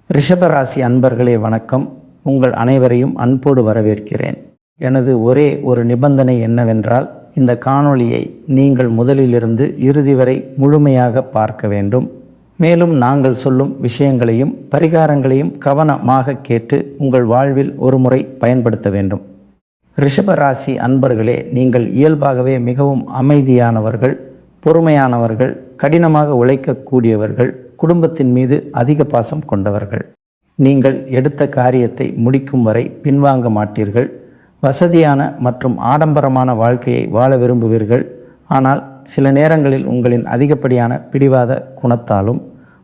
ரிஷபராசி அன்பர்களே வணக்கம். உங்கள் அனைவரையும் அன்போடு வரவேற்கிறேன். எனது ஒரே ஒரு நிபந்தனை என்னவென்றால், இந்த காணொளியை நீங்கள் முதலிலிருந்து இறுதி வரை முழுமையாக பார்க்க வேண்டும். மேலும் நாங்கள் சொல்லும் விஷயங்களையும் பரிகாரங்களையும் கவனமாக கேட்டு உங்கள் வாழ்வில் ஒரு முறை பயன்படுத்த வேண்டும். ரிஷபராசி அன்பர்களே, நீங்கள் இயல்பாகவே மிகவும் அமைதியானவர்கள், பொறுமையானவர்கள், கடினமாக உழைக்கக்கூடியவர்கள், குடும்பத்தின் மீது அதிக பாசம் கொண்டவர்கள். நீங்கள் எடுத்த காரியத்தை முடிக்கும் வரை பின்வாங்க மாட்டீர்கள். வசதியான மற்றும் ஆடம்பரமான வாழ்க்கையை வாழ விரும்புவீர்கள். ஆனால் சில நேரங்களில் உங்களின் அதிகப்படியான பிடிவாத குணத்தாலும்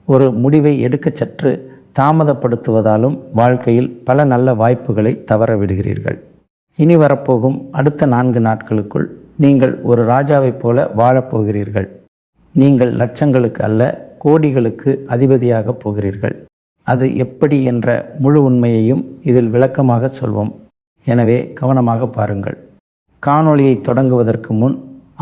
ஒரு முடிவை எடுக்க சற்று தாமதப்படுத்துவதாலும் வாழ்க்கையில் பல நல்ல வாய்ப்புகளை தவற விடுகிறீர்கள். இனி வரப்போகும் அடுத்த 4 நாட்களுக்குள் நீங்கள் ஒரு ராஜாவைப் போல வாழப்போகிறீர்கள். நீங்கள் லட்சங்களுக்கு அல்ல, கோடிகளுக்கு அதிபதியாக போகிறீர்கள். அது எப்படி என்ற முழு உண்மையையும் இதில் விளக்கமாக சொல்வோம். எனவே கவனமாக பாருங்கள். காணொளியை தொடங்குவதற்கு முன்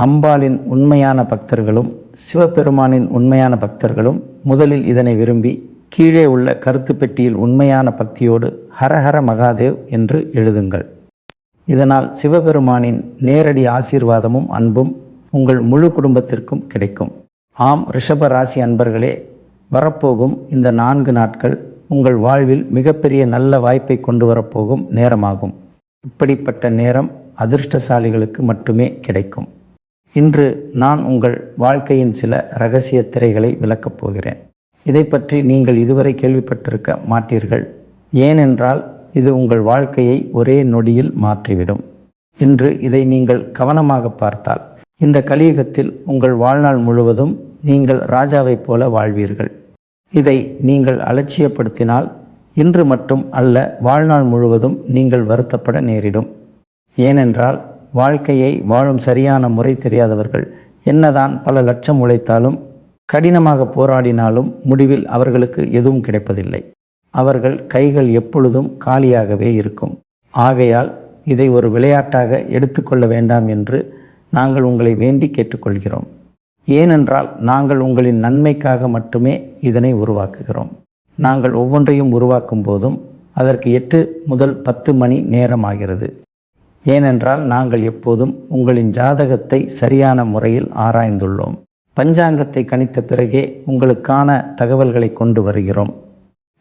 அம்பாளின் உண்மையான பக்தர்களும் சிவபெருமானின் உண்மையான பக்தர்களும் முதலில் இதனை விரும்பி கீழே உள்ள கருத்து பெட்டியில் உண்மையான பக்தியோடு ஹரஹர மகாதேவ் என்று எழுதுங்கள். இதனால் சிவபெருமானின் நேரடி ஆசீர்வாதமும் அன்பும் உங்கள் முழு குடும்பத்திற்கும் கிடைக்கும். ஆம் ரிஷபராசி அன்பர்களே, வரப்போகும் இந்த 4 நாட்கள் உங்கள் வாழ்வில் மிகப்பெரிய நல்ல வாய்ப்பை கொண்டு வரப்போகும் நேரமாகும். இப்படிப்பட்ட நேரம் அதிர்ஷ்டசாலிகளுக்கு மட்டுமே கிடைக்கும். இன்று நான் உங்கள் வாழ்க்கையின் சில இரகசிய திரைகளை விளக்கப் போகிறேன். இதை பற்றி நீங்கள் இதுவரை கேள்விப்பட்டிருக்க மாட்டீர்கள். ஏனென்றால் இது உங்கள் வாழ்க்கையை ஒரே நொடியில் மாற்றிவிடும். இன்று இதை நீங்கள் கவனமாக பார்த்தால் இந்த கலியுகத்தில் உங்கள் வாழ்நாள் முழுவதும் நீங்கள் ராஜாவைப் போல வாழ்வீர்கள். இதை நீங்கள் அலட்சியப்படுத்தினால் இன்று மட்டும் அல்ல, வாழ்நாள் முழுவதும் நீங்கள் வருத்தப்பட நேரிடும். ஏனென்றால் வாழ்க்கையை வாழும் சரியான முறை தெரியாதவர்கள் என்னதான் பல லட்சம் உழைத்தாலும் கடினமாக போராடினாலும் முடிவில் அவர்களுக்கு எதுவும் கிடைப்பதில்லை. அவர்கள் கைகள் எப்பொழுதும் காலியாகவே இருக்கும். ஆகையால் இதை ஒரு விளையாட்டாக எடுத்துக்கொள்ள வேண்டாம் என்று நாங்கள் உங்களை வேண்டி கேட்டுக்கொள்கிறோம். ஏனென்றால் நாங்கள் உங்களின் நன்மைக்காக மட்டுமே இதனை உருவாக்குகிறோம். நாங்கள் ஒவ்வொன்றையும் உருவாக்கும் போதும் அதற்கு 8 முதல் 10 மணி நேரம் ஆகிறது. ஏனென்றால் நாங்கள் எப்போதும் உங்களின் ஜாதகத்தை சரியான முறையில் ஆராய்ந்துள்ளோம். பஞ்சாங்கத்தை கணித்த பிறகே உங்களுக்கான தகவல்களை கொண்டு வருகிறோம்.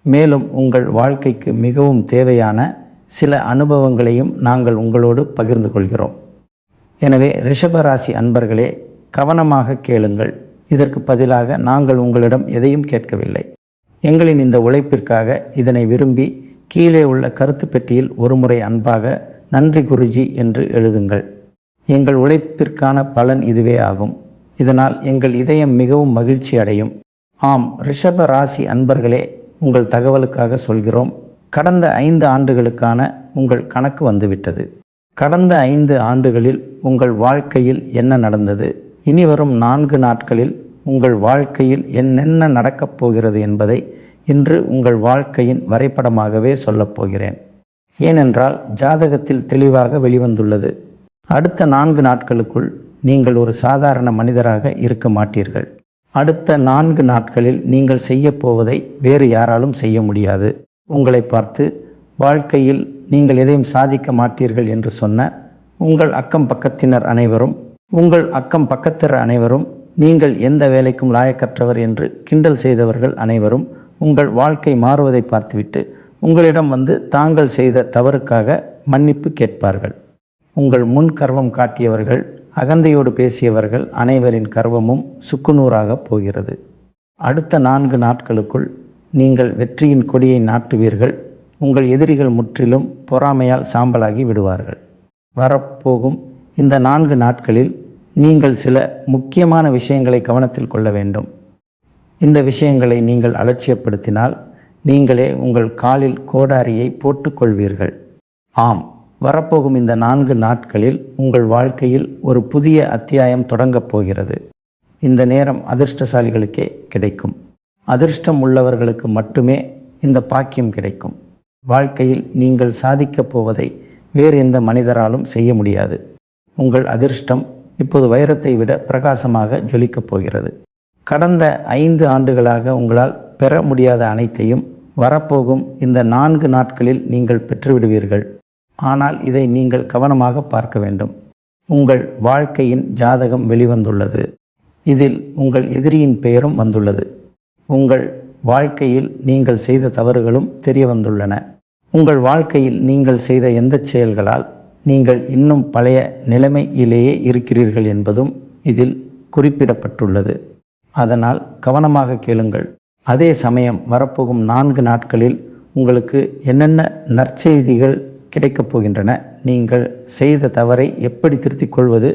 மேலும் உங்கள் வாழ்க்கைக்கு மிகவும் தேவையான சில அனுபவங்களையும் நாங்கள் உங்களோடு பகிர்ந்து கொள்கிறோம். எனவே ரிஷபராசி அன்பர்களே, கவனமாக கேளுங்கள். இதற்கு பதிலாக நாங்கள் உங்களிடம் எதையும் கேட்கவில்லை. எங்களின் இந்த உழைப்பிற்காக இதனை விரும்பி கீழே உள்ள கருத்து பெட்டியில் ஒருமுறை அன்பாக நன்றி குருஜி என்று எழுதுங்கள். எங்கள் உழைப்பிற்கான பலன் இதுவே ஆகும். இதனால் எங்கள் இதயம் மிகவும் மகிழ்ச்சி அடையும். ஆம் ரிஷப ராசி அன்பர்களே, உங்கள் தகவலுக்காக சொல்கிறோம். கடந்த 5 ஆண்டுகளுக்கான உங்கள் கணக்கு வந்துவிட்டது. கடந்த 5 ஆண்டுகளில் உங்கள் வாழ்க்கையில் என்ன நடந்தது, இனி வரும் 4 நாட்களில் உங்கள் வாழ்க்கையில் என்னென்ன நடக்கப் போகிறது என்பதை இன்று உங்கள் வாழ்க்கையின் வரைபடமாகவே சொல்லப்போகிறேன். ஏனென்றால் ஜாதகத்தில் தெளிவாக வெளிவந்துள்ளது. அடுத்த 4 நாட்களுக்குள் நீங்கள் ஒரு சாதாரண மனிதராக இருக்க மாட்டீர்கள். அடுத்த 4 நாட்களில் நீங்கள் செய்ய போவதை வேறு யாராலும் செய்ய முடியாது. உங்களை பார்த்து வாழ்க்கையில் நீங்கள் எதையும் சாதிக்க மாட்டீர்கள் என்று சொன்ன உங்கள் அக்கம் பக்கத்தினர் அனைவரும், உங்கள் அக்கம் பக்கத்தினர் அனைவரும், நீங்கள் எந்த வேலைக்கும் லாயக்கற்றவர் என்று கிண்டல் செய்தவர்கள் அனைவரும் உங்கள் வாழ்க்கை மாறுவதை பார்த்துவிட்டு உங்களிடம் வந்து தாங்கள் செய்த தவறுக்காக மன்னிப்பு கேட்பார்கள். உங்கள் முன் கர்வம் காட்டியவர்கள், அகந்தையோடு பேசியவர்கள் அனைவரின் கர்வமும் சுக்குநூறாக போகிறது. அடுத்த 4 நாட்களுக்குள் நீங்கள் வெற்றியின் கொடியை நாட்டுவீர்கள். உங்கள் எதிரிகள் முற்றிலும் பொறாமையால் சாம்பலாகி விடுவார்கள். வரப்போகும் இந்த 4 நாட்களில் நீங்கள் சில முக்கியமான விஷயங்களை கவனத்தில் கொள்ள வேண்டும். இந்த விஷயங்களை நீங்கள் அலட்சியப்படுத்தினால் நீங்களே உங்கள் காலில் கோடாரியை போட்டுக்கொள்வீர்கள். ஆம், வரப்போகும் இந்த 4 நாட்களில் உங்கள் வாழ்க்கையில் ஒரு புதிய அத்தியாயம் தொடங்கப் போகிறது. இந்த நேரம் அதிர்ஷ்டசாலிகளுக்கே கிடைக்கும். அதிர்ஷ்டம் உள்ளவர்களுக்கு மட்டுமே இந்த பாக்கியம் கிடைக்கும். வாழ்க்கையில் நீங்கள் சாதிக்கப் போவதை வேறு எந்த மனிதராலும் செய்ய முடியாது. உங்கள் அதிர்ஷ்டம் இப்போது வைரத்தை விட பிரகாசமாக ஜொலிக்கப் போகிறது. கடந்த 5 ஆண்டுகளாக உங்களால் பெற முடியாத அனைத்தையும் வரப்போகும் இந்த 4 நாட்களில் நீங்கள் பெற்றுவிடுவீர்கள். ஆனால் இதை நீங்கள் கவனமாக பார்க்க வேண்டும். உங்கள் வாழ்க்கையின் ஜாதகம் வெளிவந்துள்ளது. இதில் உங்கள் எதிரியின் பெயரும் வந்துள்ளது. உங்கள் வாழ்க்கையில் நீங்கள் செய்த தவறுகளும் தெரிய வந்துள்ளன. உங்கள் வாழ்க்கையில் நீங்கள் செய்த எந்த செயல்களால் நீங்கள் இன்னும் பழைய நிலைமையிலேயே இருக்கிறீர்கள் என்பதும் இதில் குறிப்பிடப்பட்டுள்ளது. அதனால் கவனமாக கேளுங்கள். அதே சமயம் வரப்போகும் 4 நாட்களில் உங்களுக்கு என்னென்ன நற்செய்திகள் கிடைக்கப் போகின்றன, நீங்கள் செய்த தவறை எப்படி திருத்திக் கொள்வது,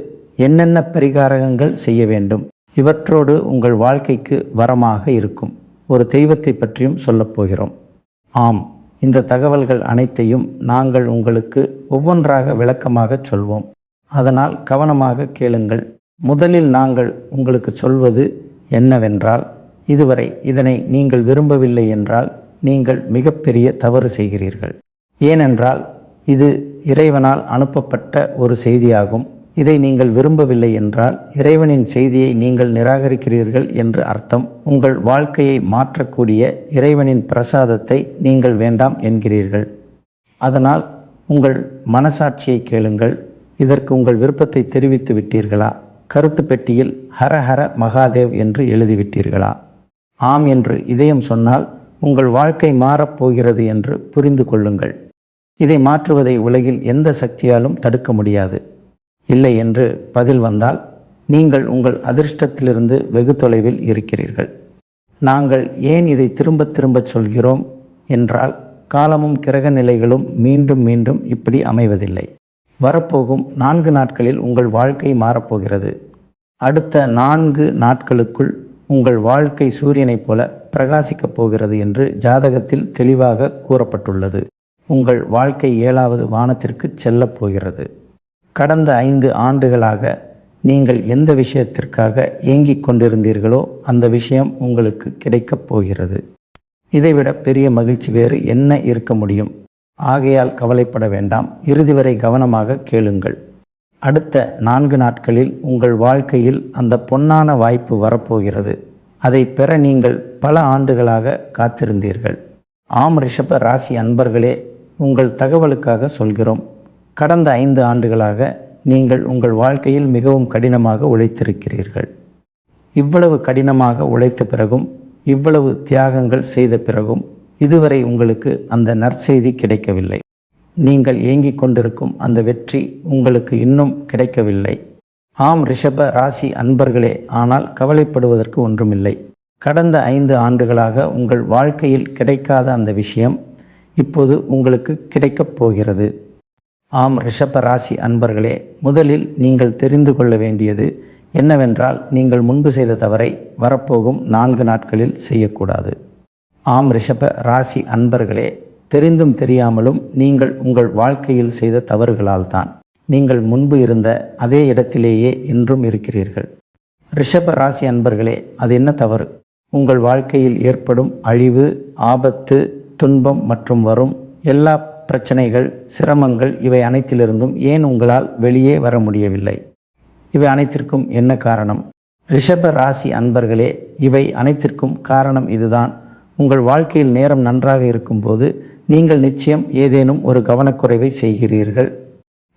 என்னென்ன பரிகாரங்கள் செய்ய வேண்டும், இவற்றோடு உங்கள் வாழ்க்கைக்கு வரமாக இருக்கும் ஒரு தெய்வத்தை பற்றியும் சொல்லப்போகிறோம். ஆம், இந்த தகவல்கள் அனைத்தையும் நாங்கள் உங்களுக்கு ஒவ்வொன்றாக விளக்கமாக சொல்வோம். அதனால் கவனமாக கேளுங்கள். முதலில் நாங்கள் உங்களுக்கு சொல்வது என்னவென்றால், இதுவரை இதனை நீங்கள் விரும்பவில்லை என்றால் நீங்கள் மிகப்பெரிய தவறு செய்கிறீர்கள். ஏனென்றால் இது இறைவனால் அனுப்பப்பட்ட ஒரு செய்தியாகும். இதை நீங்கள் விரும்பவில்லை என்றால் இறைவனின் செய்தியை நீங்கள் நிராகரிக்கிறீர்கள் என்று அர்த்தம். உங்கள் வாழ்க்கையை மாற்றக்கூடிய இறைவனின் பிரசாதத்தை நீங்கள் வேண்டாம் என்கிறீர்கள். அதனால் உங்கள் மனசாட்சியை கேளுங்கள். இதற்கு உங்கள் விருப்பத்தை தெரிவித்து விட்டீர்களா? கருத்து பெட்டியில் ஹரஹர மகாதேவ் என்று எழுதிவிட்டீர்களா? ஆம் என்று இதயம் சொன்னால் உங்கள் வாழ்க்கை மாறப்போகிறது என்று புரிந்து கொள்ளுங்கள். இதை மாற்றுவதை உலகில் எந்த சக்தியாலும் தடுக்க முடியாது. இல்லை என்று பதில் வந்தால் நீங்கள் உங்கள் அதிர்ஷ்டத்திலிருந்து வெகு தொலைவில் இருக்கிறீர்கள். நாங்கள் ஏன் இதை திரும்ப திரும்ப சொல்கிறோம் என்றால், காலமும் கிரக நிலைகளும் மீண்டும் மீண்டும் இப்படி அமைவதில்லை. வரப்போகும் 4 நாட்களில் உங்கள் வாழ்க்கை மாறப்போகிறது. அடுத்த 4 நாட்களுக்குள் உங்கள் வாழ்க்கை சூரியனைப் போல பிரகாசிக்கப் போகிறது என்று ஜாதகத்தில் தெளிவாக கூறப்பட்டுள்ளது. உங்கள் வாழ்க்கை 7வது வானத்திற்கு செல்லப் போகிறது. கடந்த 5 ஆண்டுகளாக நீங்கள் எந்த விஷயத்திற்காக ஏங்கிக் கொண்டிருந்தீர்களோ அந்த விஷயம் உங்களுக்கு கிடைக்கப் போகிறது. இதைவிட பெரிய மகிழ்ச்சி வேறு என்ன இருக்க முடியும்? ஆகையால் கவலைப்பட வேண்டாம். இறுதி வரை கவனமாக கேளுங்கள். அடுத்த 4 நாட்களில் உங்கள் வாழ்க்கையில் அந்த பொன்னான வாய்ப்பு வரப்போகிறது. அதை பெற நீங்கள் பல ஆண்டுகளாக காத்திருந்தீர்கள். ஆம், ரிஷப ராசி அன்பர்களே, உங்கள் தகவலுக்காக சொல்கிறோம். கடந்த 5 ஆண்டுகளாக நீங்கள் உங்கள் வாழ்க்கையில் மிகவும் கடினமாக உழைத்திருக்கிறீர்கள். இவ்வளவு கடினமாக உழைத்த பிறகும், இவ்வளவு தியாகங்கள் செய்த பிறகும் இதுவரை உங்களுக்கு அந்த நற்செய்தி கிடைக்கவில்லை. நீங்கள் ஏங்கிக் கொண்டிருக்கும் அந்த வெற்றி உங்களுக்கு இன்னும் கிடைக்கவில்லை. ஆம் ரிஷப ராசி அன்பர்களே, ஆனால் கவலைப்படுவதற்கு ஒன்றுமில்லை. கடந்த 5 ஆண்டுகளாக உங்கள் வாழ்க்கையில் கிடைக்காத அந்த விஷயம் இப்போது உங்களுக்கு கிடைக்கப் போகிறது. ஆம் ரிஷப ராசி அன்பர்களே, முதலில் நீங்கள் தெரிந்து கொள்ள வேண்டியது என்னவென்றால், நீங்கள் முன்பு செய்த தவறை வரப்போகும் 4 நாட்களில் செய்யக்கூடாது. ஆம் ரிஷப ராசி அன்பர்களே, தெரிந்தும் தெரியாமலும் நீங்கள் உங்கள் வாழ்க்கையில் செய்த தவறுகளால் தான் நீங்கள் முன்பு இருந்த அதே இடத்திலேயே இன்றும் இருக்கிறீர்கள். ரிஷப ராசி அன்பர்களே, அது என்ன தவறு? உங்கள் வாழ்க்கையில் ஏற்படும் அழிவு, ஆபத்து, துன்பம் மற்றும் வரும் எல்லா பிரச்சனைகள், சிரமங்கள், இவை அனைத்திலிருந்தும் ஏன் உங்களால் வெளியே வர முடியவில்லை? இவை அனைத்திற்கும் என்ன காரணம்? ரிஷப ராசி அன்பர்களே, இவை அனைத்திற்கும் காரணம் இதுதான். உங்கள் வாழ்க்கையில் நேரம் நன்றாக இருக்கும்போது நீங்கள் நிச்சயம் ஏதேனும் ஒரு கவனக்குறைவை செய்கிறீர்கள்.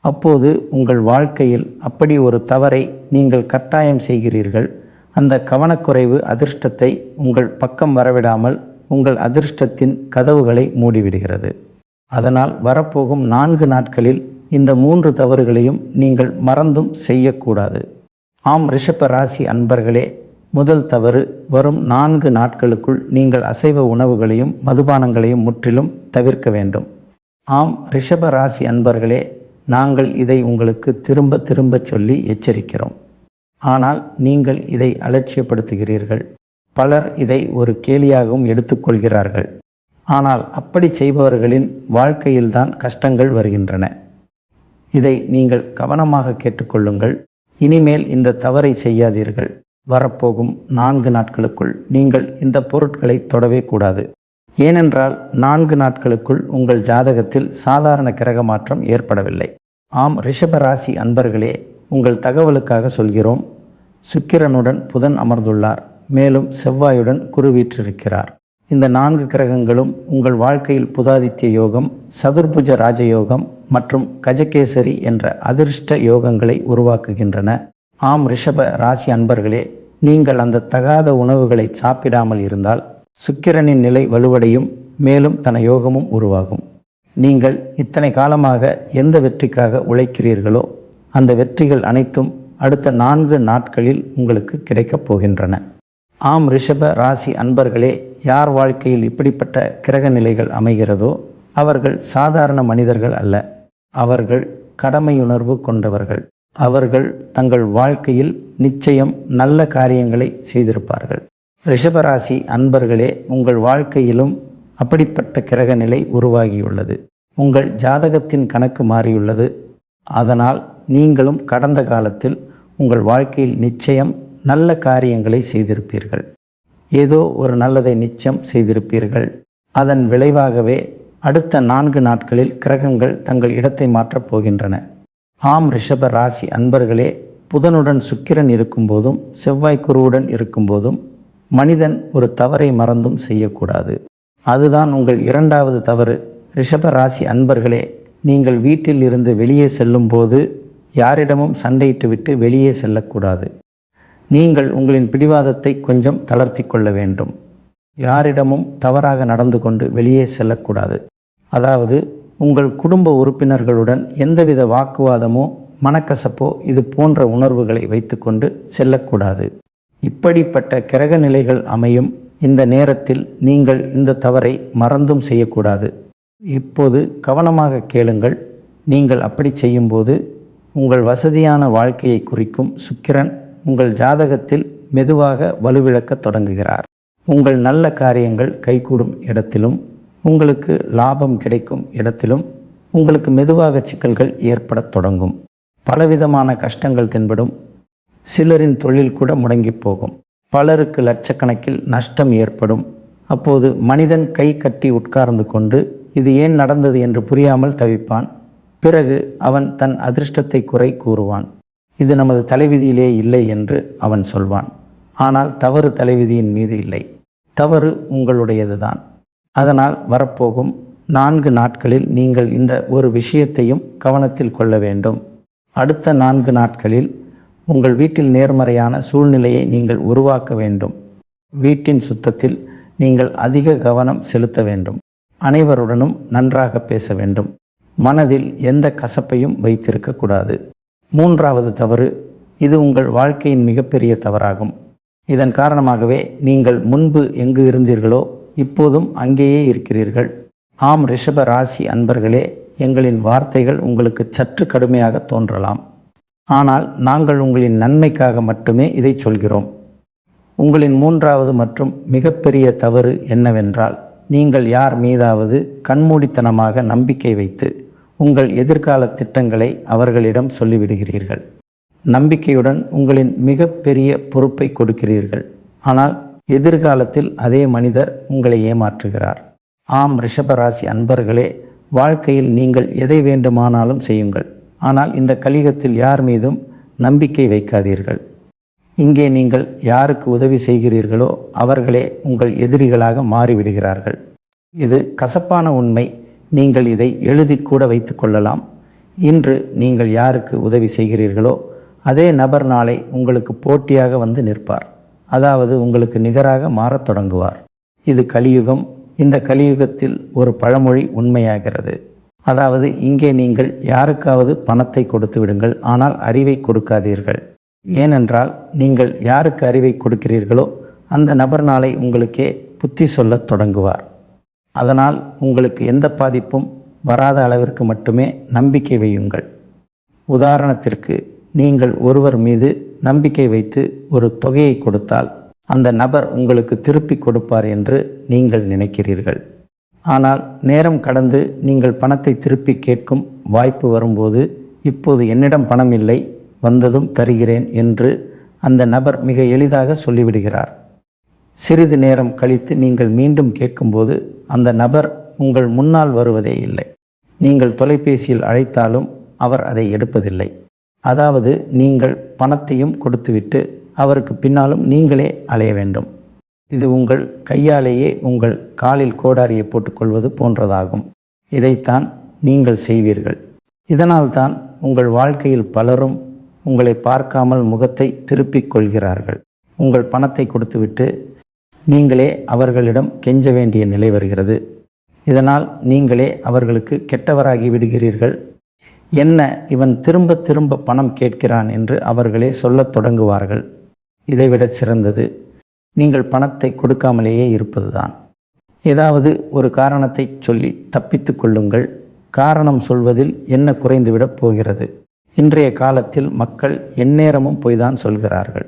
அப்போது உங்கள் வாழ்க்கையில் அப்படி ஒரு தவறை நீங்கள் கட்டாயம் செய்கிறீர்கள். அந்த கவனக்குறைவு அதிர்ஷ்டத்தை உங்கள் பக்கம் வரவிடாமல் உங்கள் அதிர்ஷ்டத்தின் கதவுகளை மூடிவிடுகிறது. அதனால் வரப்போகும் 4 நாட்களில் இந்த 3 தவறுகளையும் நீங்கள் மறந்தும் செய்யக்கூடாது. ஆம் ரிஷப ராசி அன்பர்களே, முதல் தவறு, வரும் 4 நாட்களுக்குள் நீங்கள் அசைவ உணவுகளையும் மதுபானங்களையும் முற்றிலும் தவிர்க்க வேண்டும். ஆம் ரிஷப ராசி அன்பர்களே, நாங்கள் இதை உங்களுக்கு திரும்ப திரும்ப சொல்லி எச்சரிக்கிறோம். ஆனால் நீங்கள் இதை அலட்சியப்படுத்துகிறீர்கள். பலர் இதை ஒரு கேலியாகவும் எடுத்துக்கொள்கிறார்கள். ஆனால் அப்படி செய்பவர்களின் வாழ்க்கையில்தான் கஷ்டங்கள் வருகின்றன. இதை நீங்கள் கவனமாக கேட்டுக்கொள்ளுங்கள். இனிமேல் இந்த தவறை செய்யாதீர்கள். வரப்போகும் 4 நாட்களுக்குள் நீங்கள் இந்த பொருட்களை தொடவே கூடாது. ஏனென்றால் 4 நாட்களுக்குள் உங்கள் ஜாதகத்தில் சாதாரண கிரக மாற்றம் ஏற்படவில்லை. ஆம் ரிஷப ராசி அன்பர்களே, உங்கள் தகவலுக்காக சொல்கிறோம். சுக்கிரனுடன் புதன் அமர்ந்துள்ளார். மேலும் செவ்வாயுடன் குரு வீற்றிருக்கிறார். இந்த 4 கிரகங்களும் உங்கள் வாழ்க்கையில் புதாதித்ய யோகம், சதுர்புஜ ராஜயோகம் மற்றும் கஜகேசரி என்ற அதிர்ஷ்ட யோகங்களை உருவாக்குகின்றன. ஆம் ரிஷப ராசி அன்பர்களே, நீங்கள் அந்த தகாத உணவுகளை சாப்பிடாமல் இருந்தால் சுக்கிரனின் நிலை வலுவடையும், மேலும் தன யோகமும் உருவாகும். நீங்கள் இத்தனை காலமாக எந்த வெற்றிக்காக உழைக்கிறீர்களோ அந்த வெற்றிகள் அனைத்தும் அடுத்த 4 நாட்களில் உங்களுக்கு கிடைக்கப் போகின்றன. ஆம் ரிஷப ராசி அன்பர்களே, யார் வாழ்க்கையில் இப்படிப்பட்ட கிரக நிலைகள் அமைகிறதோ அவர்கள் சாதாரண மனிதர்கள் அல்ல. அவர்கள் கடமையுணர்வு கொண்டவர்கள். அவர்கள் தங்கள் வாழ்க்கையில் நிச்சயம் நல்ல காரியங்களை செய்திருப்பார்கள். ரிஷபராசி அன்பர்களே, உங்கள் வாழ்க்கையிலும் அப்படிப்பட்ட கிரக நிலை உருவாகியுள்ளது. உங்கள் ஜாதகத்தின் கணக்கு மாறியுள்ளது. அதனால் நீங்களும் கடந்த காலத்தில் உங்கள் வாழ்க்கையில் நிச்சயம் நல்ல காரியங்களை செய்திருப்பீர்கள். ஏதோ ஒரு நல்லதை நிச்சயம் செய்திருப்பீர்கள். அதன் விளைவாகவே அடுத்த 4 நாட்களில் கிரகங்கள் தங்கள் இடத்தை மாற்றப் போகின்றன. ஆம் ரிஷப ராசி அன்பர்களே, புதனுடன் சுக்கிரன் இருக்கும்போதும் செவ்வாய் குருவுடன் இருக்கும்போதும் மனிதன் ஒரு தவறை மறந்தும் செய்யக்கூடாது. அதுதான் உங்கள் 2வது தவறு. ரிஷப ராசி அன்பர்களே, நீங்கள் வீட்டில் இருந்து வெளியே செல்லும் போது யாரிடமும் சண்டையிட்டுவிட்டு வெளியே செல்லக்கூடாது. நீங்கள் உங்களின் பிடிவாதத்தை கொஞ்சம் தளர்த்தி கொள்ள வேண்டும். யாரிடமும் தவறாக நடந்து கொண்டு வெளியே செல்லக்கூடாது. அதாவது உங்கள் குடும்ப உறுப்பினர்களுடன் எந்தவித வாக்குவாதமோ மனக்கசப்போ இது போன்ற உணர்வுகளை வைத்துக்கொண்டு செல்லக்கூடாது. இப்படிப்பட்ட கிரக நிலைகள் அமையும் இந்த நேரத்தில் நீங்கள் இந்த தவறை மறந்தும் செய்யக்கூடாது. இப்போது கவனமாக கேளுங்கள். நீங்கள் அப்படி செய்யும்போது உங்கள் வசதியான வாழ்க்கையை குறிக்கும் சுக்கிரன் உங்கள் ஜாதகத்தில் மெதுவாக வலுவிழக்கத் தொடங்குகிறார். உங்கள் நல்ல காரியங்கள் கைகூடும் இடத்திலும் உங்களுக்கு லாபம் கிடைக்கும் இடத்திலும் உங்களுக்கு மெதுவாக சிக்கல்கள் ஏற்படத் தொடங்கும். பலவிதமான கஷ்டங்கள் தென்படும். சிலரின் தொழில் கூட முடங்கி போகும். பலருக்கு லட்சக்கணக்கில் நஷ்டம் ஏற்படும். அப்போது மனிதன் கை கட்டி உட்கார்ந்து கொண்டு இது ஏன் நடந்தது என்று புரியாமல் தவிப்பான். பிறகு அவன் தன் அதிர்ஷ்டத்தை குறை கூறுவான். இது நமது தலைவிதியிலே இல்லை என்று அவன் சொல்வான். ஆனால் தவறு தலைவிதியின் மீது இல்லை, தவறு உங்களுடையதுதான். அதனால் வரப்போகும் 4 நாட்களில் நீங்கள் இந்த ஒரு விஷயத்தையும் கவனத்தில் கொள்ள வேண்டும். அடுத்த 4 நாட்களில் உங்கள் வீட்டில் நேர்மறையான சூழ்நிலையை நீங்கள் உருவாக்க வேண்டும். வீட்டின் சுத்தத்தில் நீங்கள் அதிக கவனம் செலுத்த வேண்டும். அனைவருடனும் நன்றாக பேச வேண்டும். மனதில் எந்த கசப்பையும் வைத்திருக்கக்கூடாது. 3வது தவறு, இது உங்கள் வாழ்க்கையின் மிகப்பெரிய தவறாகும். இதன் காரணமாகவே நீங்கள் முன்பு எங்கு இருந்தீர்களோ இப்போதும் அங்கேயே இருக்கிறீர்கள். ஆம் ரிஷப ராசி அன்பர்களே, எங்களின் வார்த்தைகள் உங்களுக்கு சற்று கடுமையாக தோன்றலாம். ஆனால் நாங்கள் உங்களின் நன்மைக்காக மட்டுமே இதை சொல்கிறோம். உங்களின் 3வது மற்றும் மிகப்பெரிய தவறு என்னவென்றால், நீங்கள் யார் மீதாவது கண்மூடித்தனமாக நம்பிக்கை வைத்து உங்கள் எதிர்கால திட்டங்களை அவர்களிடம் சொல்லிவிடுகிறீர்கள். நம்பிக்கையுடன் உங்களின் மிகப்பெரிய பொறுப்பை கொடுக்கிறீர்கள். ஆனால் எதிர்காலத்தில் அதே மனிதர் உங்களை ஏமாற்றுகிறார். ஆம் ரிஷபராசி அன்பர்களே, வாழ்க்கையில் நீங்கள் எதை வேண்டுமானாலும் செய்யுங்கள். ஆனால் இந்த கலியுகத்தில் யார் மீதும் நம்பிக்கை வைக்காதீர்கள். இங்கே நீங்கள் யாருக்கு உதவி செய்கிறீர்களோ அவர்களே உங்கள் எதிரிகளாக மாறிவிடுகிறார்கள். இது கசப்பான உண்மை. நீங்கள் இதை எழுதி கூட வைத்து கொள்ளலாம். இன்று நீங்கள் யாருக்கு உதவி செய்கிறீர்களோ அதே நபர் நாளை உங்களுக்கு போட்டியாக வந்து நிற்பார். அதாவது உங்களுக்கு நிகராக மாறத் தொடங்குவார். இது கலியுகம். இந்த கலியுகத்தில் ஒரு பழமொழி உண்மையாகிறது. அதாவது இங்கே நீங்கள் யாருக்காவது பணத்தை கொடுத்து விடுங்கள், ஆனால் அறிவை கொடுக்காதீர்கள். ஏனென்றால் நீங்கள் யாருக்கு அறிவை கொடுக்கிறீர்களோ அந்த நபர் நாளை உங்களுக்கே புத்தி சொல்லத் தொடங்குவார். அதனால் உங்களுக்கு எந்த பாதிப்பும் வராத அளவிற்கு மட்டுமே நம்பிக்கை வையுங்கள். உதாரணத்திற்கு, நீங்கள் ஒருவர் மீது நம்பிக்கை வைத்து ஒரு தொகையை கொடுத்தால் அந்த நபர் உங்களுக்கு திருப்பி கொடுப்பார் என்று நீங்கள் நினைக்கிறீர்கள். ஆனால் நேரம் கடந்து நீங்கள் பணத்தை திருப்பி கேட்கும் வாய்ப்பு வரும்போது, இப்போது என்னிடம் பணம் இல்லை, வந்ததும் தருகிறேன் என்று அந்த நபர் மிக எளிதாக சொல்லிவிடுகிறார். சிறிது நேரம் கழித்து நீங்கள் மீண்டும் கேட்கும்போது அந்த நபர் உங்கள் முன்னால் வருவதே இல்லை. நீங்கள் தொலைபேசியில் அழைத்தாலும் அவர் அதை எடுப்பதில்லை. அதாவது நீங்கள் பணத்தையும் கொடுத்துவிட்டு அவருக்கு பின்னாலும் நீங்களே அலைய வேண்டும். இது உங்கள் கையாலேயே உங்கள் காலில் கோடாரியை போட்டுக்கொள்வது போன்றதாகும். இதைத்தான் நீங்கள் செய்வீர்கள். இதனால்தான் உங்கள் வாழ்க்கையில் பலரும் உங்களை பார்க்காமல் முகத்தை திருப்பிக் கொள்கிறார்கள். உங்கள் பணத்தை கொடுத்துவிட்டு நீங்களே அவர்களிடம் கெஞ்ச வேண்டிய நிலை வருகிறது. இதனால் நீங்களே அவர்களுக்கு கெட்டவராகி விடுகிறீர்கள். என்ன, இவன் திரும்ப திரும்ப பணம் கேட்கிறான் என்று அவர்களே சொல்லத் தொடங்குவார்கள். இதைவிட சிறந்தது நீங்கள் பணத்தை கொடுக்காமலேயே இருப்பதுதான். ஏதாவது ஒரு காரணத்தை சொல்லி தப்பித்து கொள்ளுங்கள். காரணம் சொல்வதில் என்ன குறைந்துவிடப் போகிறது? இன்றைய காலத்தில் மக்கள் எந்நேரமும் பொய்தான் சொல்கிறார்கள்.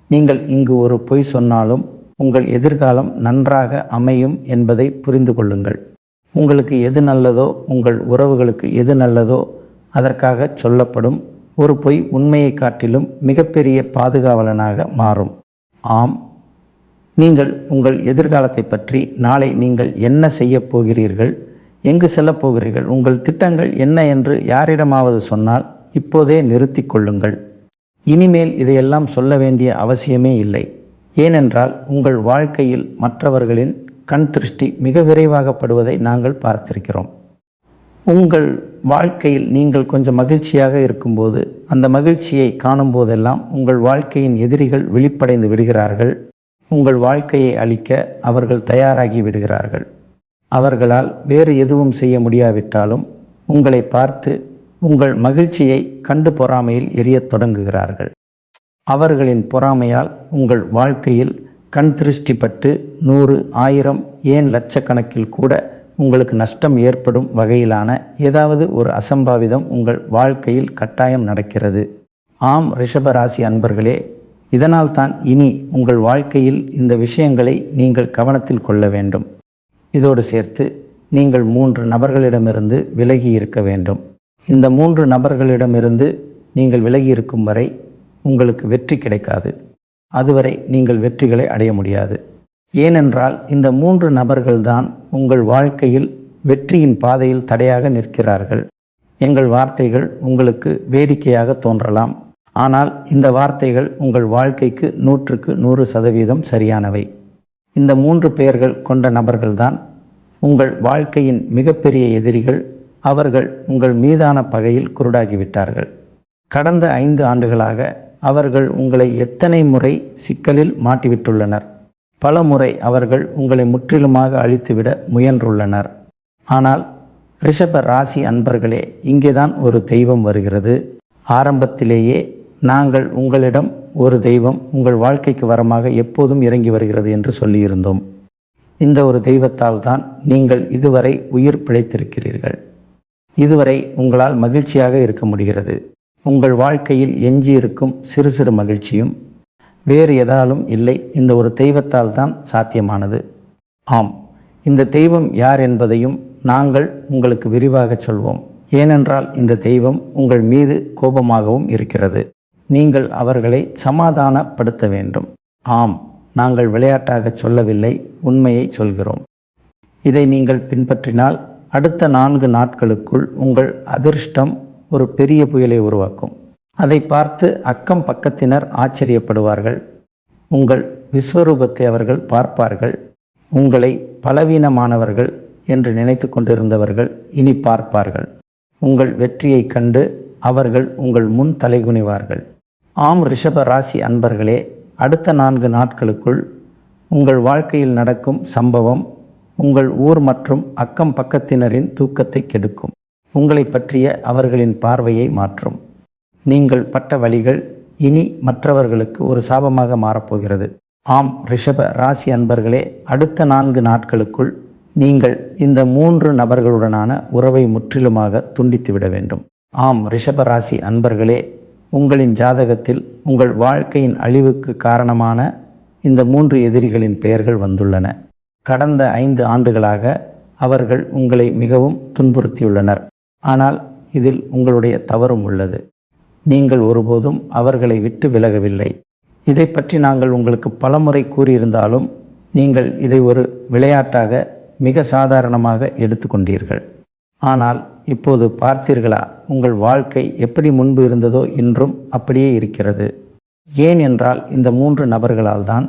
நீங்கள் இங்கு ஒரு பொய் சொன்னாலும் உங்கள் எதிர்காலம் நன்றாக அமையும் என்பதை புரிந்து கொள்ளுங்கள். உங்களுக்கு எது நல்லதோ, உங்கள் உறவுகளுக்கு எது நல்லதோ அதற்காக சொல்லப்படும் ஒரு பொய் உண்மையை காட்டிலும் மிகப்பெரிய பாதுகாவலனாக மாறும். ஆம், நீங்கள் உங்கள் எதிர்காலத்தை பற்றி, நாளை நீங்கள் என்ன செய்யப் போகிறீர்கள், எங்கு செல்லப் போகிறீர்கள், உங்கள் திட்டங்கள் என்ன என்று யாரிடமாவது சொன்னால் இப்போதே நிறுத்தி கொள்ளுங்கள். இனிமேல் இதையெல்லாம் சொல்ல வேண்டிய அவசியமே இல்லை. ஏனென்றால் உங்கள் வாழ்க்கையில் மற்றவர்களின் கண் திருஷ்டி மிக விரைவாகப்படுவதை நாங்கள் பார்த்திருக்கிறோம். உங்கள் வாழ்க்கையில் நீங்கள் கொஞ்சம் மகிழ்ச்சியாக இருக்கும்போது அந்த மகிழ்ச்சியை காணும் போதெல்லாம் உங்கள் வாழ்க்கையின் எதிரிகள் விழிப்படைந்து விடுகிறார்கள். உங்கள் வாழ்க்கையை அழிக்க அவர்கள் தயாராகி விடுகிறார்கள். அவர்களால் வேறு எதுவும் செய்ய முடியாவிட்டாலும் உங்களை பார்த்து உங்கள் மகிழ்ச்சியை கண்டு பொறாமையில் எரியத் தொடங்குகிறார்கள். அவர்களின் பொறாமையால் உங்கள் வாழ்க்கையில் கண் திருஷ்டிப்பட்டு 100, 1000, ஏன் லட்சக்கணக்கில் கூட உங்களுக்கு நஷ்டம் ஏற்படும் வகையிலான ஏதாவது ஒரு அசம்பாவிதம் உங்கள் வாழ்க்கையில் கட்டாயம் நடக்கிறது. ஆம் ரிஷபராசி அன்பர்களே, இதனால்தான் இனி உங்கள் வாழ்க்கையில் இந்த விஷயங்களை நீங்கள் கவனத்தில் கொள்ள வேண்டும். இதோடு சேர்த்து நீங்கள் 3 நபர்களிடமிருந்து விலகி இருக்க வேண்டும். இந்த 3 நபர்களிடமிருந்து நீங்கள் விலகி இருக்கும் வரை உங்களுக்கு வெற்றி கிடைக்காது. அதுவரை நீங்கள் வெற்றிகளை அடைய முடியாது. ஏனென்றால் இந்த 3 நபர்கள்தான் உங்கள் வாழ்க்கையில் வெற்றியின் பாதையில் தடையாக நிற்கிறார்கள். எங்கள் வார்த்தைகள் உங்களுக்கு வேடிக்கையாக தோன்றலாம். ஆனால் இந்த வார்த்தைகள் உங்கள் வாழ்க்கைக்கு 100க்கு 100% சரியானவை. இந்த 3 பெயர்கள் கொண்ட நபர்கள்தான் உங்கள் வாழ்க்கையின் மிகப்பெரிய எதிரிகள். அவர்கள் உங்கள் மீதான பகையில் குருடாகிவிட்டார்கள். கடந்த 5 ஆண்டுகளாக அவர்கள் உங்களை எத்தனை முறை சிக்கலில் மாட்டிவிட்டுள்ளனர். பல முறை அவர்கள் உங்களை முற்றிலுமாக அழித்துவிட முயன்றுள்ளனர். ஆனால் ரிஷப ராசி அன்பர்களே, இங்கேதான் ஒரு தெய்வம் வருகிறது. ஆரம்பத்திலேயே நாங்கள் உங்களிடம் ஒரு தெய்வம் உங்கள் வாழ்க்கைக்கு வரமாக எப்போதும் இறங்கி வருகிறது என்று சொல்லியிருந்தோம். இந்த ஒரு தெய்வத்தால் தான் நீங்கள் இதுவரை உயிர் பிழைத்திருக்கிறீர்கள். இதுவரை உங்களால் மகிழ்ச்சியாக இருக்க முடிகிறது. உங்கள் வாழ்க்கையில் எஞ்சியிருக்கும் சிறு சிறு மகிழ்ச்சியும் வேறு எதாலும் இல்லை, இந்த ஒரு தெய்வத்தால் தான் சாத்தியமானது. ஆம், இந்த தெய்வம் யார் என்பதையும் நாங்கள் உங்களுக்கு விரிவாக சொல்வோம். ஏனென்றால் இந்த தெய்வம் உங்கள் மீது கோபமாகவும் இருக்கிறது. நீங்கள் அவர்களை சமாதானப்படுத்த வேண்டும். ஆம், நாங்கள் விளையாட்டாக சொல்லவில்லை, உண்மையை சொல்கிறோம். இதை நீங்கள் பின்பற்றினால் அடுத்த 4 நாட்களுக்குள் உங்கள் அதிர்ஷ்டம் ஒரு பெரிய புயலை உருவாக்கும். அதை பார்த்து அக்கம் பக்கத்தினர் ஆச்சரியப்படுவார்கள். உங்கள் விஸ்வரூபத்தை அவர்கள் பார்ப்பார்கள். உங்களை பலவீனமானவர்கள் என்று நினைத்து கொண்டிருந்தவர்கள் இனி பார்ப்பார்கள். உங்கள் வெற்றியை கண்டு அவர்கள் உங்கள் முன் தலைகுனிவார்கள். ஆம் ரிஷப ராசி அன்பர்களே, அடுத்த 4 நாட்களுக்குள் உங்கள் வாழ்க்கையில் நடக்கும் சம்பவம் உங்கள் ஊர் மற்றும் அக்கம் பக்கத்தினரின் தூக்கத்தை கெடுக்கும். உங்களை பற்றிய அவர்களின் பார்வையை மாற்றும். நீங்கள் பட்ட வழிகள் இனி மற்றவர்களுக்கு ஒரு சாபமாக மாறப்போகிறது. ஆம் ரிஷப ராசி அன்பர்களே, அடுத்த 4 நாட்களுக்குள் நீங்கள் இந்த 3 நபர்களுடனான உறவை முற்றிலுமாக துண்டித்துவிட வேண்டும். ஆம் ரிஷப ராசி அன்பர்களே, உங்களின் ஜாதகத்தில் உங்கள் வாழ்க்கையின் அழிவுக்கு காரணமான இந்த 3 எதிரிகளின் பெயர்கள் வந்துள்ளன. கடந்த 5 ஆண்டுகளாக அவர்கள் உங்களை மிகவும் துன்புறுத்தியுள்ளனர். ஆனால் இதில் உங்களுடைய தவறும் உள்ளது. நீங்கள் ஒருபோதும் அவர்களை விட்டு விலகவில்லை. இதை பற்றி நாங்கள் உங்களுக்கு பலமுறை கூறியிருந்தாலும் நீங்கள் இதை ஒரு விளையாட்டாக மிக சாதாரணமாக எடுத்துக்கொண்டீர்கள். ஆனால் இப்போது பார்த்தீர்களா, உங்கள் வாழ்க்கை எப்படி முன்பு இருந்ததோ இன்றும் அப்படியே இருக்கிறது. ஏன் என்றால் இந்த 3 நபர்களால் தான்.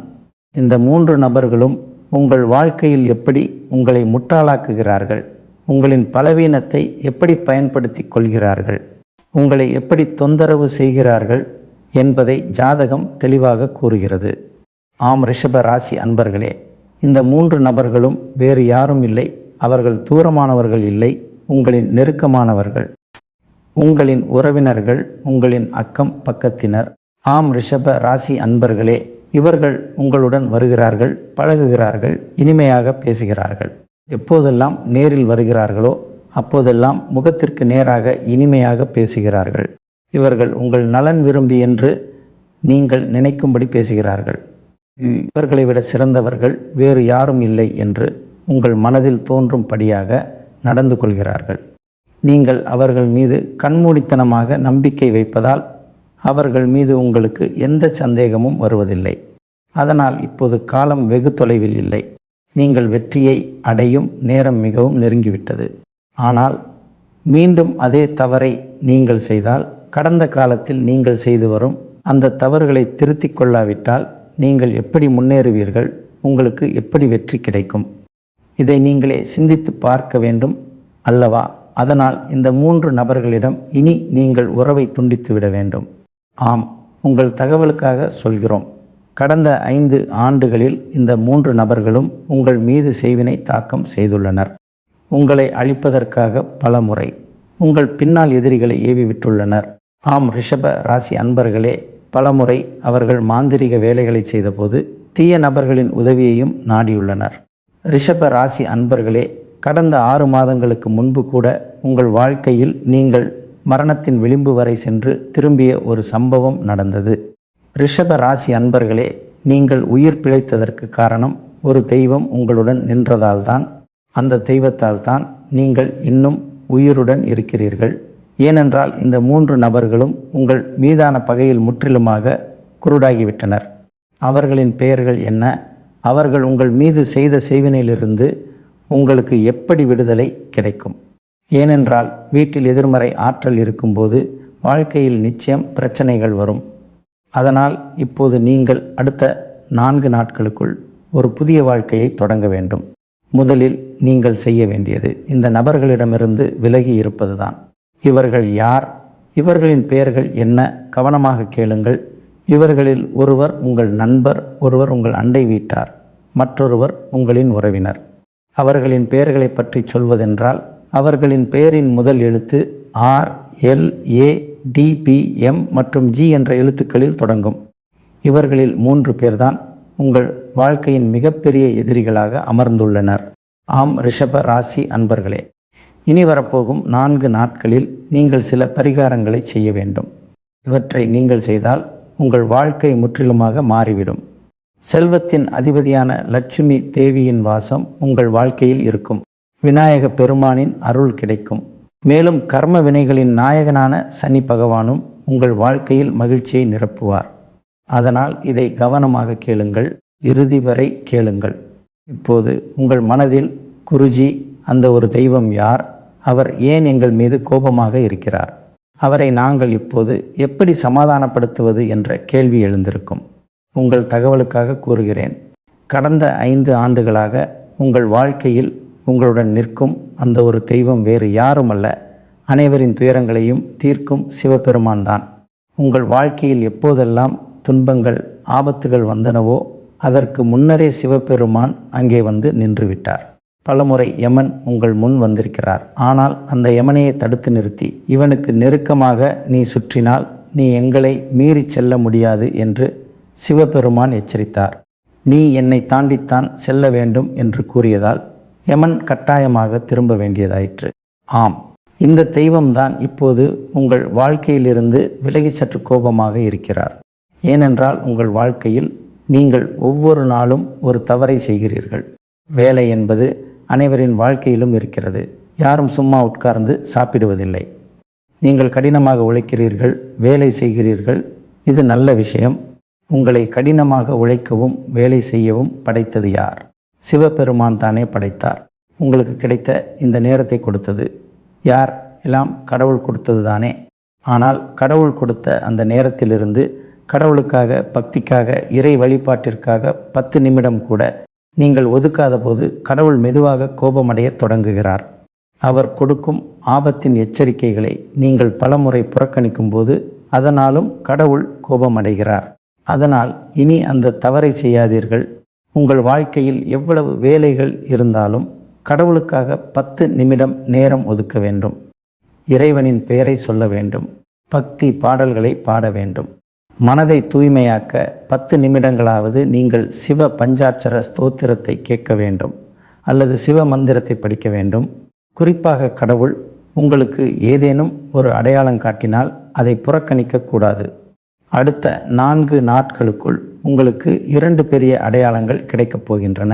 இந்த 3 நபர்களும் உங்கள் வாழ்க்கையில் எப்படி உங்களை முட்டாளாக்குகிறார்கள், உங்களின் பலவீனத்தை எப்படி பயன்படுத்தி கொள்கிறார்கள், உங்களை எப்படி தொந்தரவு செய்கிறார்கள் என்பதை ஜாதகம் தெளிவாக கூறுகிறது. ஆம் ரிஷப ராசி அன்பர்களே, இந்த 3 நபர்களும் வேறு யாரும் இல்லை. அவர்கள் தூரமானவர்கள் இல்லை, உங்களின் நெருக்கமானவர்கள், உங்களின் உறவினர்கள், உங்களின் அக்கம் பக்கத்தினர். ஆம் ரிஷப ராசி அன்பர்களே, இவர்கள் உங்களுடன் வருகிறார்கள், பழகுகிறார்கள், இனிமையாக பேசுகிறார்கள். எப்போதெல்லாம் நேரில் வருகிறார்களோ அப்போதெல்லாம் முகத்திற்கு நேராக இனிமையாக பேசுகிறார்கள். இவர்கள் உங்கள் நலன் விரும்பி என்று நீங்கள் நினைக்கும்படி பேசுகிறார்கள். இவர்களை விட சிறந்தவர்கள் வேறு யாரும் இல்லை என்று உங்கள் மனதில் தோன்றும்படியாக நடந்து கொள்கிறார்கள். நீங்கள் அவர்கள் மீது கண்மூடித்தனமாக நம்பிக்கை வைப்பதால் அவர்கள் மீது உங்களுக்கு எந்த சந்தேகமும் வருவதில்லை. அதனால் இப்போது காலம் வெகு தொலைவில் இல்லை. நீங்கள் வெற்றியை அடையும் நேரம் மிகவும் நெருங்கிவிட்டது. ஆனால் மீண்டும் அதே தவறை நீங்கள் செய்தால், கடந்த காலத்தில் நீங்கள் செய்து வரும் அந்த தவறுகளை திருத்திக் கொள்ளாவிட்டால் நீங்கள் எப்படி முன்னேறுவீர்கள், உங்களுக்கு எப்படி வெற்றி கிடைக்கும்? இதை நீங்களே சிந்தித்து பார்க்க வேண்டும் அல்லவா? அதனால் இந்த 3 நபர்களிடம் இனி நீங்கள் உறவை துண்டித்து விட வேண்டும். ஆம், உங்கள் தகவலுக்காக சொல்கிறோம். கடந்த 5 ஆண்டுகளில் இந்த 3 நபர்களும் உங்கள் மீது செய்வினை தாக்கம் செய்துள்ளனர். உங்களை அழிப்பதற்காக பல முறை உங்கள் பின்னால் எதிரிகளை ஏவி விட்டுள்ளனர். ஆம் ரிஷப ராசி அன்பர்களே, பலமுறை அவர்கள் மாந்திரிக வேலைகளை செய்தபோது தீய நபர்களின் உதவியையும் நாடியுள்ளனர். ரிஷப ராசி அன்பர்களே, கடந்த 6 மாதங்களுக்கு முன்பு கூட உங்கள் வாழ்க்கையில் நீங்கள் மரணத்தின் விளிம்பு வரை சென்று திரும்பிய ஒரு சம்பவம் நடந்தது. ரிஷப ராசி அன்பர்களே, நீங்கள் உயிர் பிழைத்ததற்கு காரணம் ஒரு தெய்வம் உங்களுடன் நின்றதால்தான். அந்த தெய்வத்தால் தான் நீங்கள் இன்னும் உயிருடன் இருக்கிறீர்கள். ஏனென்றால் இந்த 3 நபர்களும் உங்கள் மீதான பகையில் முற்றிலுமாக குருடாகிவிட்டனர். அவர்களின் பெயர்கள் என்ன? அவர்கள் உங்கள் மீது செய்த செய்வினையிலிருந்து உங்களுக்கு எப்படி விடுதலை கிடைக்கும்? ஏனென்றால் வீட்டில் எதிர்மறை ஆற்றல் இருக்கும்போது வாழ்க்கையில் நிச்சயம் பிரச்சனைகள் வரும். அதனால் இப்போது நீங்கள் அடுத்த 4 நாட்களுக்குள் ஒரு புதிய வாழ்க்கையை தொடங்க வேண்டும். முதலில் நீங்கள் செய்ய வேண்டியது இந்த நபர்களிடமிருந்து விலகி இருப்பதுதான். இவர்கள் யார்? இவர்களின் பெயர்கள் என்ன? கவனமாக கேளுங்கள். இவர்களில் ஒருவர் உங்கள் நண்பர், ஒருவர் உங்கள் அண்டை வீட்டார், மற்றொருவர் உங்களின் உறவினர். அவர்களின் பெயர்களை பற்றி சொல்வதென்றால், அவர்களின் பெயரின் முதல் எழுத்து RLADPM மற்றும் G என்ற எழுத்துக்களில் தொடங்கும். இவர்களில் 3 பேர்தான் உங்கள் வாழ்க்கையின் மிகப்பெரிய எதிரிகளாக அமர்ந்துள்ளனர். ஆம் ரிஷப ராசி அன்பர்களே, இனி வரப்போகும் 4 நாட்களில் நீங்கள் சில பரிகாரங்களை செய்ய வேண்டும். இவற்றை நீங்கள் செய்தால் உங்கள் வாழ்க்கை முற்றிலுமாக மாறிவிடும். செல்வத்தின் அதிபதியான லட்சுமி தேவியின் வாசம் உங்கள் வாழ்க்கையில் இருக்கும். விநாயக பெருமானின் அருள் கிடைக்கும். மேலும் கர்ம வினைகளின் நாயகனான சனி பகவானும் உங்கள் வாழ்க்கையில் மகிழ்ச்சியை நிரப்புவார். அதனால் இதை கவனமாக கேளுங்கள், இறுதி வரை கேளுங்கள். இப்போது உங்கள் மனதில் குருஜி, அந்த ஒரு தெய்வம் யார்? அவர் ஏன் எங்கள் மீது கோபமாக இருக்கிறார்? அவரை நாங்கள் இப்போது எப்படி சமாதானப்படுத்துவது என்ற கேள்வி எழுந்திருக்கும். உங்கள் தகவலுக்காக கூறுகிறேன். கடந்த 5 ஆண்டுகளாக உங்கள் வாழ்க்கையில் உங்களுடன் நிற்கும் அந்த ஒரு தெய்வம் வேறு யாரும் அல்ல, அனைவரின் துயரங்களையும் தீர்க்கும் சிவபெருமான் தான். உங்கள் வாழ்க்கையில் எப்போதெல்லாம் துன்பங்கள், ஆபத்துகள் வந்தனவோ அதற்கு முன்னரே சிவபெருமான் அங்கே வந்து நின்றுவிட்டார். பலமுறை யமன் உங்கள் முன் வந்திருக்கிறார். ஆனால் அந்த யமனையை தடுத்து நிறுத்தி, இவனுக்கு நெருக்கமாக நீ சுற்றினால் நீ எங்களை மீறி செல்ல முடியாது என்று சிவபெருமான் எச்சரித்தார். நீ என்னை தாண்டித்தான் செல்ல வேண்டும் என்று கூறியதால் யமன் கட்டாயமாக திரும்ப வேண்டியதாயிற்று. ஆம், இந்த தெய்வம்தான் இப்போது உங்கள் வாழ்க்கையிலிருந்து விலகி சற்று கோபமாக இருக்கிறார். ஏனென்றால் உங்கள் வாழ்க்கையில் நீங்கள் ஒவ்வொரு நாளும் ஒரு தவறை செய்கிறீர்கள். வேலை என்பது அனைவரின் வாழ்க்கையிலும் இருக்கிறது. யாரும் சும்மா உட்கார்ந்து சாப்பிடுவதில்லை. நீங்கள் கடினமாக உழைக்கிறீர்கள், வேலை செய்கிறீர்கள். இது நல்ல விஷயம். உங்களை கடினமாக உழைக்கவும் வேலை செய்யவும் படைத்தது யார்? சிவபெருமான் தானே படைத்தார். உங்களுக்கு கிடைத்த இந்த நேரத்தை கொடுத்தது யார்? எல்லாம் கடவுள் கொடுத்தது தானே. ஆனால் கடவுள் கொடுத்த அந்த நேரத்திலிருந்து கடவுளுக்காக, பக்திக்காக, இறை வழிபாட்டிற்காக 10 நிமிடம் கூட நீங்கள் ஒதுக்காத போது கடவுள் மெதுவாக கோபமடைய தொடங்குகிறார். அவர் கொடுக்கும் ஆபத்தின் எச்சரிக்கைகளை நீங்கள் பலமுறை புறக்கணிக்கும் போது அதனாலும் கடவுள் கோபமடைகிறார். அதனால் இனி அந்த தவறை செய்யாதீர்கள். உங்கள் வாழ்க்கையில் எவ்வளவு வேலைகள் இருந்தாலும் கடவுளுக்காக 10 நிமிடம் நேரம் ஒதுக்க வேண்டும். இறைவனின் பெயரை சொல்ல வேண்டும். பக்தி பாடல்களை பாட வேண்டும். மனதை தூய்மையாக்க 10 நிமிடங்களாவது நீங்கள் சிவ பஞ்சாட்சர ஸ்தோத்திரத்தை கேட்க வேண்டும் அல்லது சிவ மந்திரத்தை படிக்க வேண்டும். குறிப்பாக கடவுள் உங்களுக்கு ஏதேனும் ஒரு அடையாளம் காட்டினால் அதை புறக்கணிக்க கூடாது. அடுத்த 4 நாட்களுக்குள் உங்களுக்கு 2 பெரிய அடையாளங்கள் கிடைக்கப் போகின்றன.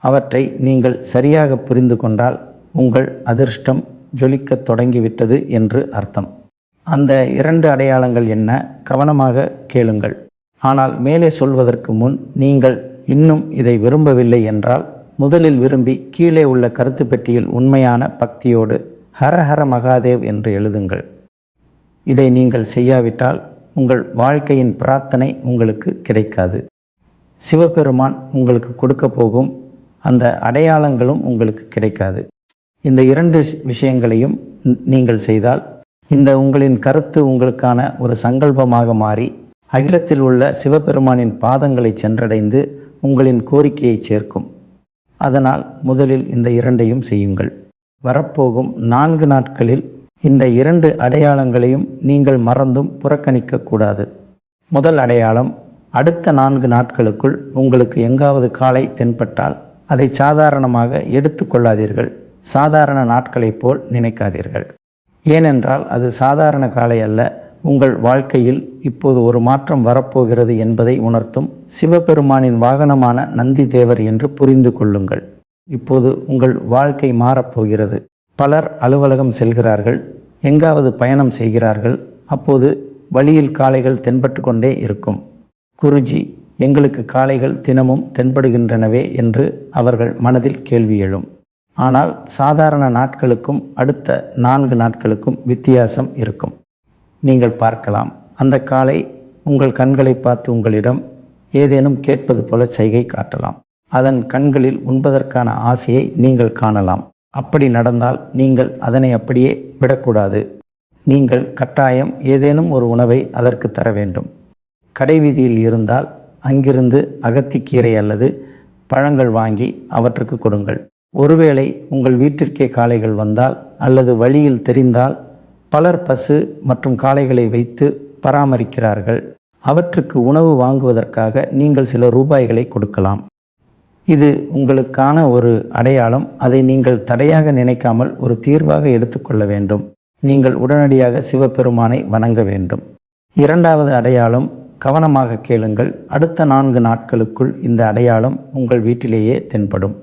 அவற்றை நீங்கள் சரியாக புரிந்து கொண்டால் உங்கள் அதிர்ஷ்டம் ஜொலிக்கத் தொடங்கிவிட்டது என்று அர்த்தம். அந்த 2 அடையாளங்கள் என்ன? கவனமாக கேளுங்கள். ஆனால் மேலே சொல்வதற்கு முன் நீங்கள் இன்னும் இதை விரும்பவில்லை என்றால் முதலில் விரும்பி கீழே உள்ள கருத்து பெட்டியில் உண்மையான பக்தியோடு ஹரஹர மகாதேவ் என்று எழுதுங்கள். இதை நீங்கள் செய்யாவிட்டால் உங்கள் வாழ்க்கையின் பிரார்த்தனை உங்களுக்கு கிடைக்காது. சிவபெருமான் உங்களுக்கு கொடுக்க போகும் அந்த அடையாளங்களும் உங்களுக்கு கிடைக்காது. இந்த 2 விஷயங்களையும் நீங்கள் செய்தால் இந்த உங்களின் கருத்து உங்களுக்கான ஒரு சங்கல்பமாக மாறி அகிலத்தில் உள்ள சிவபெருமானின் பாதங்களை சென்றடைந்து உங்களின் கோரிக்கையை சேர்க்கும். அதனால் முதலில் இந்த 2ஐயும் செய்யுங்கள். வரப்போகும் 4 நாட்களில் இந்த 2 அடையாளங்களையும் நீங்கள் மறந்தும் புறக்கணிக்க கூடாது. முதல் அடையாளம், அடுத்த 4 நாட்களுக்குள் உங்களுக்கு எங்காவது காலை தென்பட்டால் அதை சாதாரணமாக எடுத்து கொள்ளாதீர்கள். சாதாரண நாட்களைப் போல் நினைக்காதீர்கள். ஏனென்றால் அது சாதாரண காலை அல்ல. உங்கள் வாழ்க்கையில் இப்போது ஒரு மாற்றம் வரப்போகிறது என்பதை உணர்த்தும் சிவபெருமானின் வாகனமான நந்தி தேவர் என்று புரிந்து கொள்ளுங்கள். இப்போது உங்கள் வாழ்க்கை மாறப்போகிறது. பலர் அலுவலகம் செல்கிறார்கள், எங்காவது பயணம் செய்கிறார்கள். அப்போது வழியில் காளைகள் தென்பட்டு கொண்டே இருக்கும். குருஜி, எங்களுக்கு காளைகள் தினமும் தென்படுகின்றனவே என்று அவர்கள் மனதில் கேள்வி எழும். ஆனால் சாதாரண நாட்களுக்கும் அடுத்த 4 நாட்களுக்கும் வித்தியாசம் இருக்கும். நீங்கள் பார்க்கலாம், அந்த காளை உங்கள் கண்களை பார்த்து உங்களிடம் ஏதேனும் கேட்பது போல சைகை காட்டலாம். அதன் கண்களில் உண்பதற்கான ஆசையை நீங்கள் காணலாம். அப்படி நடந்தால் நீங்கள் அதனை அப்படியே விடக்கூடாது. நீங்கள் கட்டாயம் ஏதேனும் ஒரு உணவை அதற்கு தர வேண்டும். கடைவீதியில் இருந்தால் அங்கிருந்து அகத்திக்கீரை அல்லது பழங்கள் வாங்கி அவற்றுக்கு கொடுங்கள். ஒருவேளை உங்கள் வீட்டிற்கே காளைகள் வந்தால் அல்லது வழியில் தெரிந்தால் பலர் பசு மற்றும் காளைகளை வைத்து பராமரிக்கிறார்கள். அவற்றுக்கு உணவு வாங்குவதற்காக நீங்கள் சில ரூபாய்களை கொடுக்கலாம். இது உங்களுக்கான ஒரு அடையாளம். அதை நீங்கள் தடையாக நினைக்காமல் ஒரு தீர்வாக எடுத்துக்கொள்ள வேண்டும். நீங்கள் உடனடியாக சிவபெருமானை வணங்க வேண்டும். 2வது அடையாளம், கவனமாக கேளுங்கள். அடுத்த 4 நாட்களுக்குள் இந்த அடையாளம் உங்கள் வீட்டிலேயே தென்படும்.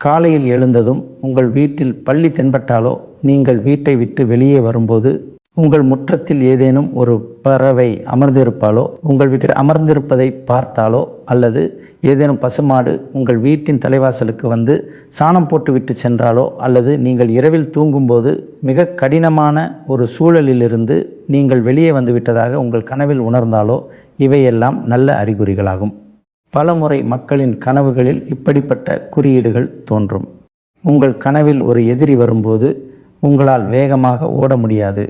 காலையில் எழுந்ததும் உங்கள் வீட்டில் பள்ளி தென்பட்டாலோ, நீங்கள் வீட்டை விட்டு வெளியே வரும்போது உங்கள் முற்றத்தில் ஏதேனும் ஒரு பறவை அமர்ந்திருப்பாலோ, உங்கள் வீட்டில் அமர்ந்திருப்பதை பார்த்தாலோ, அல்லது ஏதேனும் பசுமாடு உங்கள் வீட்டின் தலைவாசலுக்கு வந்து சாணம் போட்டுவிட்டு சென்றாலோ, அல்லது நீங்கள் இரவில் தூங்கும்போது மிக கடினமான ஒரு சூழலிலிருந்து நீங்கள் வெளியே வந்துவிட்டதாக உங்கள் கனவில் உணர்ந்தாலோ, இவையெல்லாம் நல்ல அறிகுறிகளாகும். பலமுறை மக்களின் கனவுகளில் இப்படிப்பட்ட குறியீடுகள் தோன்றும். உங்கள் கனவில் ஒரு எதிரி வரும்போது உங்களால் வேகமாக ஓட முடியாது.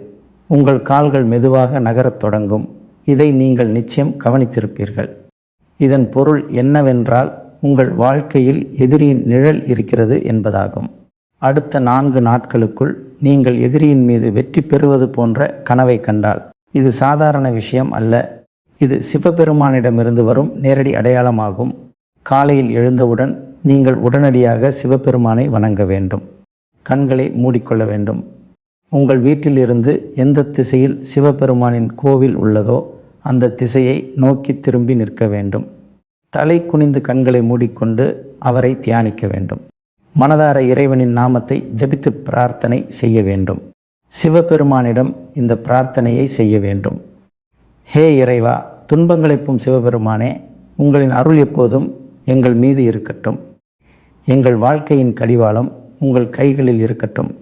உங்கள் கால்கள் மெதுவாக நகரத் தொடங்கும். இதை நீங்கள் நிச்சயம் கவனித்திருப்பீர்கள். இதன் பொருள் என்னவென்றால் உங்கள் வாழ்க்கையில் எதிரியின் நிழல் இருக்கிறது என்பதாகும். அடுத்த 4 நாட்களுக்குள் நீங்கள் எதிரியின் மீது வெற்றி பெறுவது போன்ற கனவை கண்டால் இது சாதாரண விஷயம் அல்ல. இது சிவபெருமானிடமிருந்து வரும் நேரடி அடையாளமாகும். காலையில் எழுந்தவுடன் நீங்கள் உடனடியாக சிவபெருமானை வணங்க வேண்டும். கண்களை மூடிக்கொள்ள வேண்டும். உங்கள் வீட்டிலிருந்து எந்த திசையில் சிவபெருமானின் கோவில் உள்ளதோ அந்த திசையை நோக்கி திரும்பி நிற்க வேண்டும். தலை குனிந்து கண்களை மூடிக்கொண்டு அவரை தியானிக்க வேண்டும். மனதார இறைவனின் நாமத்தை ஜபித்து பிரார்த்தனை செய்ய வேண்டும். சிவபெருமானிடம் இந்த பிரார்த்தனையை செய்ய வேண்டும். ஹே இறைவா, துன்பங்களைப்பும் சிவபெருமானே, உங்களின் அருள் எப்போதும் எங்கள் மீது இருக்கட்டும். எங்கள் வாழ்க்கையின் கடிவாளம் உங்கள் கைகளில் இருக்கட்டும்.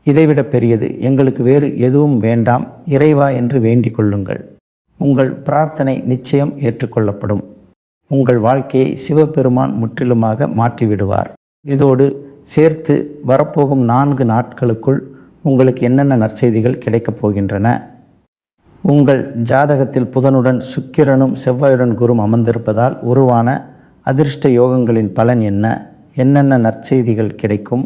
இதைவிட பெரியது எங்களுக்கு வேறு எதுவும் வேண்டாம் இறைவா என்று வேண்டிக் கொள்ளுங்கள். உங்கள் பிரார்த்தனை நிச்சயம் ஏற்றுக்கொள்ளப்படும். உங்கள் வாழ்க்கையை சிவபெருமான் முற்றிலுமாக மாற்றிவிடுவார். இதோடு சேர்த்து வரப்போகும் 4 நாட்களுக்குள் உங்களுக்கு என்னென்ன நற்செய்திகள் கிடைக்கப் போகின்றன? உங்கள் ஜாதகத்தில் புதனுடன் சுக்கிரனும் செவ்வாயுடன் குரும் அமர்ந்திருப்பதால் உருவான அதிர்ஷ்ட யோகங்களின் பலன் என்ன? என்னென்ன நற்செய்திகள் கிடைக்கும்?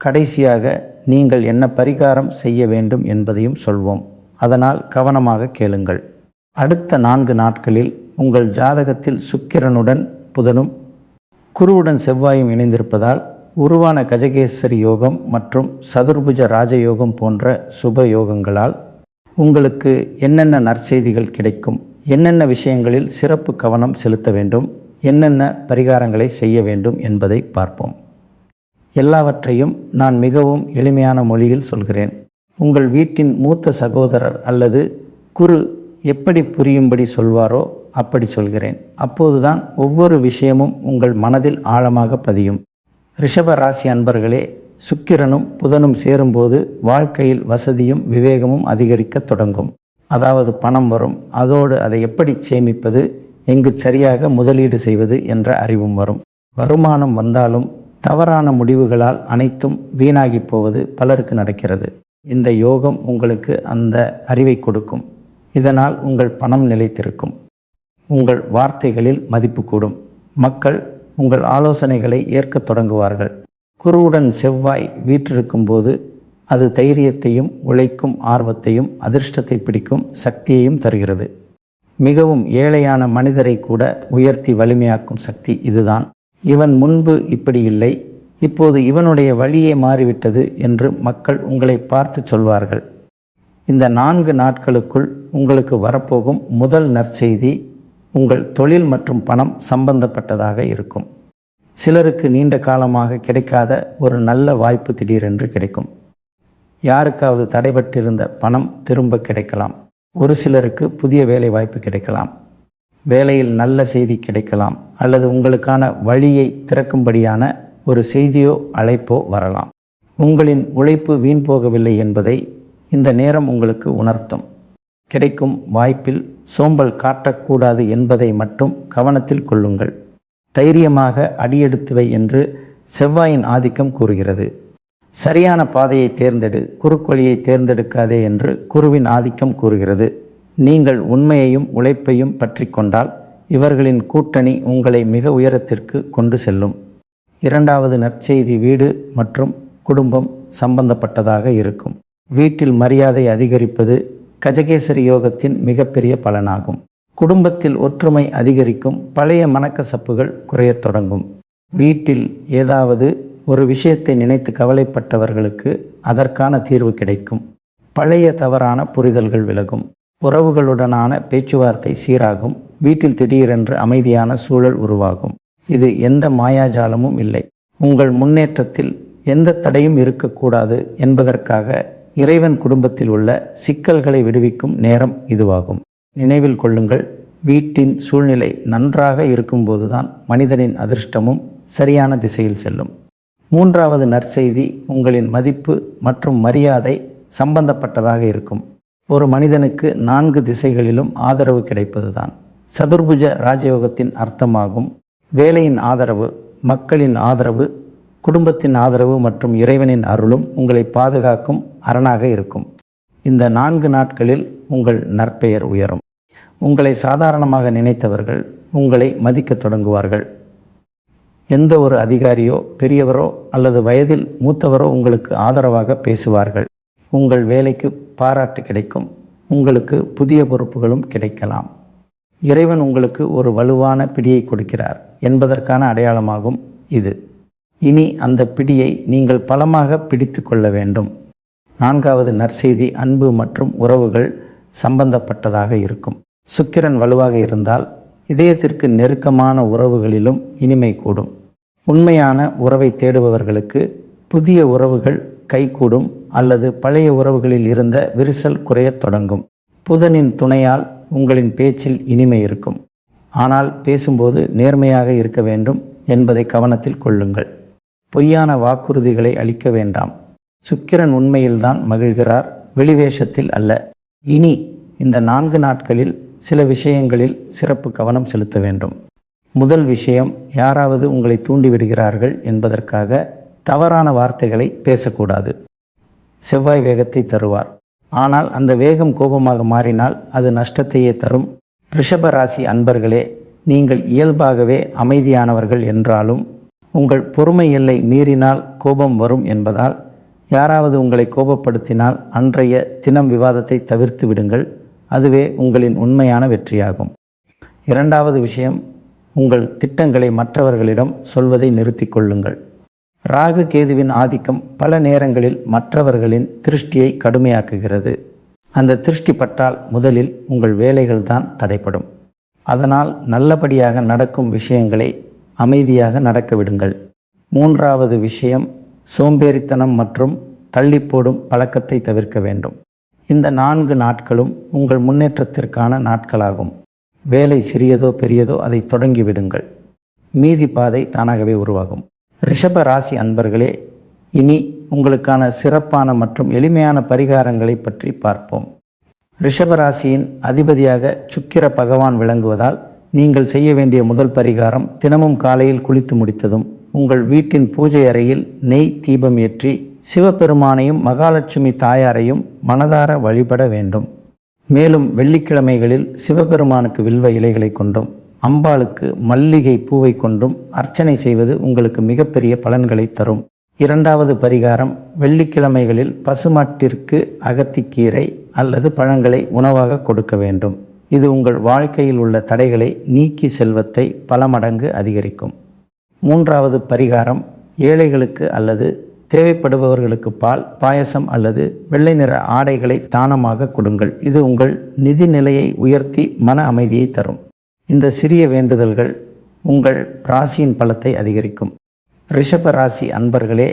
கடைசியாக நீங்கள் என்ன பரிகாரம் செய்ய வேண்டும் என்பதையும் சொல்வோம். அதனால் கவனமாக கேளுங்கள். அடுத்த 4 நாட்களில் உங்கள் ஜாதகத்தில் சுக்கிரனுடன் புதனும் குருவுடன் செவ்வாயும் இணைந்திருப்பதால் உருவான கஜகேசரி யோகம் மற்றும் சதுர்புஜ ராஜயோகம் போன்ற சுப யோகங்களால் உங்களுக்கு என்னென்ன நற்செய்திகள் கிடைக்கும்? என்னென்ன விஷயங்களில் சிறப்பு கவனம் செலுத்த வேண்டும்? என்னென்ன பரிகாரங்களை செய்ய வேண்டும் என்பதை பார்ப்போம். எல்லாவற்றையும் நான் மிகவும் எளிமையான மொழியில் சொல்கிறேன். உங்கள் வீட்டின் மூத்த சகோதரர் அல்லது குரு எப்படி புரியும்படி சொல்வாரோ அப்படி சொல்கிறேன். அப்போதுதான் ஒவ்வொரு விஷயமும் உங்கள் மனதில் ஆழமாக பதியும். ரிஷப ராசி அன்பர்களே, சுக்கிரனும் புதனும் சேரும்போது வாழ்க்கையில் வசதியும் விவேகமும் அதிகரிக்க தொடங்கும். அதாவது பணம் வரும். அதோடு அதை எப்படி சேமிப்பது, எங்கு சரியாக முதலீடு செய்வது என்ற அறிவும் வரும். வருமானம் வந்தாலும் தவறான முடிவுகளால் அனைத்தும் வீணாகி போவது பலருக்கு நடக்கிறது. இந்த யோகம் உங்களுக்கு அந்த அறிவை கொடுக்கும். இதனால் உங்கள் பணம் நிலைத்திருக்கும். உங்கள் வார்த்தைகளில் மதிப்பு கூடும். மக்கள் உங்கள் ஆலோசனைகளை ஏற்கத் தொடங்குவார்கள். குருவுடன் செவ்வாய் வீற்றிருக்கும் போது அது தைரியத்தையும் உழைக்கும் ஆர்வத்தையும் அதிர்ஷ்டத்தை பிடிக்கும் சக்தியையும் தருகிறது. மிகவும் ஏழையான மனிதரை கூட உயர்த்தி வலிமையாக்கும் சக்தி இதுதான். இவன் முன்பு இப்படி இல்லை, இப்போது இவனுடைய வழியே மாறிவிட்டது என்று மக்கள் உங்களை பார்த்து சொல்வார்கள். இந்த 4 நாட்களுக்குள் உங்களுக்கு வரப்போகும் முதல் நற்செய்தி உங்கள் தொழில் மற்றும் பணம் சம்பந்தப்பட்டதாக இருக்கும். சிலருக்கு நீண்ட காலமாக கிடைக்காத ஒரு நல்ல வாய்ப்பு திடீரென்று கிடைக்கும். யாருக்காவது தடைபட்டிருந்த பணம் திரும்ப கிடைக்கலாம். ஒரு சிலருக்கு புதிய வேலை வாய்ப்பு கிடைக்கலாம். வேலையில் நல்ல செய்தி கிடைக்கலாம். அல்லது உங்களுக்கான வழியை திறக்கும்படியான ஒரு செய்தியோ அழைப்போ வரலாம். உங்களின் உழைப்பு வீண் போகவில்லை என்பதை இந்த நேரம் உங்களுக்கு உணர்த்தும். கிடைக்கும் வாய்ப்பில் சோம்பல் காட்டக்கூடாது என்பதை மட்டும் கவனத்தில் கொள்ளுங்கள். தைரியமாக அடியெடுத்துவை என்று செவ்வாயின் ஆதிக்கம் கூறுகிறது. சரியான பாதையை தேர்ந்தெடு, குறுக்கொழியை தேர்ந்தெடுக்காதே என்று குருவின் ஆதிக்கம் கூறுகிறது. நீங்கள் உண்மையையும் உழைப்பையும் பற்றி கொண்டால் இவர்களின் கூட்டணி உங்களை மிக உயரத்திற்கு கொண்டு செல்லும். 2வது நற்செய்தி வீடு மற்றும் குடும்பம் சம்பந்தப்பட்டதாக இருக்கும். வீட்டில் மரியாதை அதிகரிப்பது கஜகேசரி யோகத்தின் மிகப்பெரிய பலனாகும். குடும்பத்தில் ஒற்றுமை அதிகரிக்கும். பழைய மனக்கசப்புகள் குறையத் தொடங்கும். வீட்டில் ஏதாவது ஒரு விஷயத்தை நினைத்து கவலைப்பட்டவர்களுக்கு அதற்கான தீர்வு கிடைக்கும். பழைய தவறான புரிதல்கள் விலகும். உறவுகளுடனான பேச்சுவார்த்தை சீராகும். வீட்டில் திடீரென்று அமைதியான சூழல் உருவாகும். இது எந்த மாயாஜாலமும் இல்லை. உங்கள் முன்னேற்றத்தில் எந்த தடையும் இருக்கக்கூடாது என்பதற்காக இறைவன் குடும்பத்தில் உள்ள சிக்கல்களை விடுவிக்கும் நேரம் இதுவாகும். நினைவில் கொள்ளுங்கள், வீட்டின் சூழ்நிலை நன்றாக இருக்கும்போதுதான் மனிதனின் அதிர்ஷ்டமும் சரியான திசையில் செல்லும். 3வது நற்செய்தி உங்களின் மதிப்பு மற்றும் மரியாதை சம்பந்தப்பட்டதாக இருக்கும். ஒரு மனிதனுக்கு 4 திசைகளிலும் ஆதரவு கிடைப்பதுதான் சதுர்புஜ ராஜயோகத்தின் அர்த்தமாகும். வேலையின் ஆதரவு, மக்களின் ஆதரவு, குடும்பத்தின் ஆதரவு மற்றும் இறைவனின் அருளும் உங்களை பாதுகாக்கும் அரணாக இருக்கும். இந்த 4 நாட்களில் உங்கள் நற்பெயர் உயரும். உங்களை சாதாரணமாக நினைத்தவர்கள் உங்களை மதிக்க தொடங்குவார்கள். எந்த ஒரு அதிகாரியோ பெரியவரோ அல்லது வயதில் மூத்தவரோ உங்களுக்கு ஆதரவாக பேசுவார்கள். உங்கள் வேலைக்கு பாராட்டு கிடைக்கும். உங்களுக்கு புதிய பொறுப்புகளும் கிடைக்கலாம். இறைவன் உங்களுக்கு ஒரு வலுவான பிடியை கொடுக்கிறார் என்பதற்கான அடையாளமாகும் இது. இனி அந்த பிடியை நீங்கள் பலமாக பிடித்து கொள்ள வேண்டும். 4வது நற்செய்தி அன்பு மற்றும் உறவுகள் சம்பந்தப்பட்டதாக இருக்கும். சுக்கிரன் வலுவாக இருந்தால் இதயத்திற்கு நெருக்கமான உறவுகளிலும் இனிமை கூடும். உண்மையான உறவை தேடுபவர்களுக்கு புதிய உறவுகள் கைகூடும் அல்லது பழைய உறவுகளில் இருந்த விரிசல் குறையத் தொடங்கும். புதனின் துணையால் உங்களின் பேச்சில் இனிமை இருக்கும். ஆனால் பேசும்போது நேர்மையாக இருக்க வேண்டும் என்பதை கவனத்தில் கொள்ளுங்கள். பொய்யான வாக்குறுதிகளை அளிக்க வேண்டாம். சுக்கிரன் உண்மையில்தான் மகிழ்கிறார், வெளிவேஷத்தில் அல்ல. இனி இந்த 4 நாட்களில் சில விஷயங்களில் சிறப்பு கவனம் செலுத்த வேண்டும். முதல் விஷயம், யாராவது உங்களை தூண்டிவிடுகிறார்கள் என்பதற்காக தவறான வார்த்தைகளை பேசக்கூடாது. செவ்வாய் வேகத்தை தருவார், ஆனால் அந்த வேகம் கோபமாக மாறினால் அது நஷ்டத்தையே தரும். ரிஷப ராசி அன்பர்களே, நீங்கள் இயல்பாகவே அமைதியானவர்கள் என்றாலும் உங்கள் பொறுமை எல்லை மீறினால் கோபம் வரும் என்பதால் யாராவது உங்களை கோபப்படுத்தினால் அன்றைய தினம் விவாதத்தை தவிர்த்து விடுங்கள். அதுவே உங்களின் உண்மையான வெற்றியாகும். இரண்டாவது விஷயம், உங்கள் திட்டங்களை மற்றவர்களிடம் சொல்வதை நிறுத்தி கொள்ளுங்கள். ராகு கேதுவின் ஆதிக்கம் பல நேரங்களில் மற்றவர்களின் திருஷ்டியை கடுமையாக்குகிறது. அந்த திருஷ்டி பட்டால் முதலில் உங்கள் வேலைகள் தான் தடைப்படும். அதனால் நல்லபடியாக நடக்கும் விஷயங்களை அமைதியாக நடக்க விடுங்கள். மூன்றாவது விஷயம், சோம்பேறித்தனம் மற்றும் தள்ளிப்போடும் பழக்கத்தை தவிர்க்க வேண்டும். இந்த 4 நாட்களும் உங்கள் முன்னேற்றத்திற்கான நாட்களாகும். வேலை சிறியதோ பெரியதோ அதை தொடங்கிவிடுங்கள். மீதி பாதை தானாகவே உருவாகும். ரிஷப ராசி அன்பர்களே, இனி உங்களுக்கான சிறப்பான மற்றும் எளிமையான பரிகாரங்களை பற்றி பார்ப்போம். ரிஷபராசியின் அதிபதியாக சுக்கிர பகவான் விளங்குவதால் நீங்கள் செய்ய வேண்டிய முதல் பரிகாரம், தினமும் காலையில் குளித்து முடித்ததும் உங்கள் வீட்டின் பூஜை அறையில் நெய் தீபம் ஏற்றி சிவபெருமானையும் மகாலட்சுமி தாயாரையும் மனதார வழிபட வேண்டும். மேலும் வெள்ளிக்கிழமைகளில் சிவபெருமானுக்கு வில்வ இலைகளை கொண்டும் அம்பாளுக்கு மல்லிகை பூவை கொண்டும் அர்ச்சனை செய்வது உங்களுக்கு மிகப்பெரிய பலன்களை தரும். இரண்டாவது பரிகாரம், வெள்ளிக்கிழமைகளில் பசுமாட்டிற்கு அகத்திக்கீரை அல்லது பழங்களை உணவாக கொடுக்க வேண்டும். இது உங்கள் வாழ்க்கையில் உள்ள தடைகளை நீக்கி செல்வத்தை பல மடங்கு அதிகரிக்கும். மூன்றாவது பரிகாரம், ஏழைகளுக்கு அல்லது தேவைப்படுபவர்களுக்கு பால், பாயசம் அல்லது வெள்ளை நிற ஆடைகளை தானமாக கொடுங்கள். இது உங்கள் நிதி நிலையை உயர்த்தி மன அமைதியை தரும். இந்த சிறிய வேண்டுதல்கள் உங்கள் ராசியின் பலத்தை அதிகரிக்கும். ரிஷப ராசி அன்பர்களே,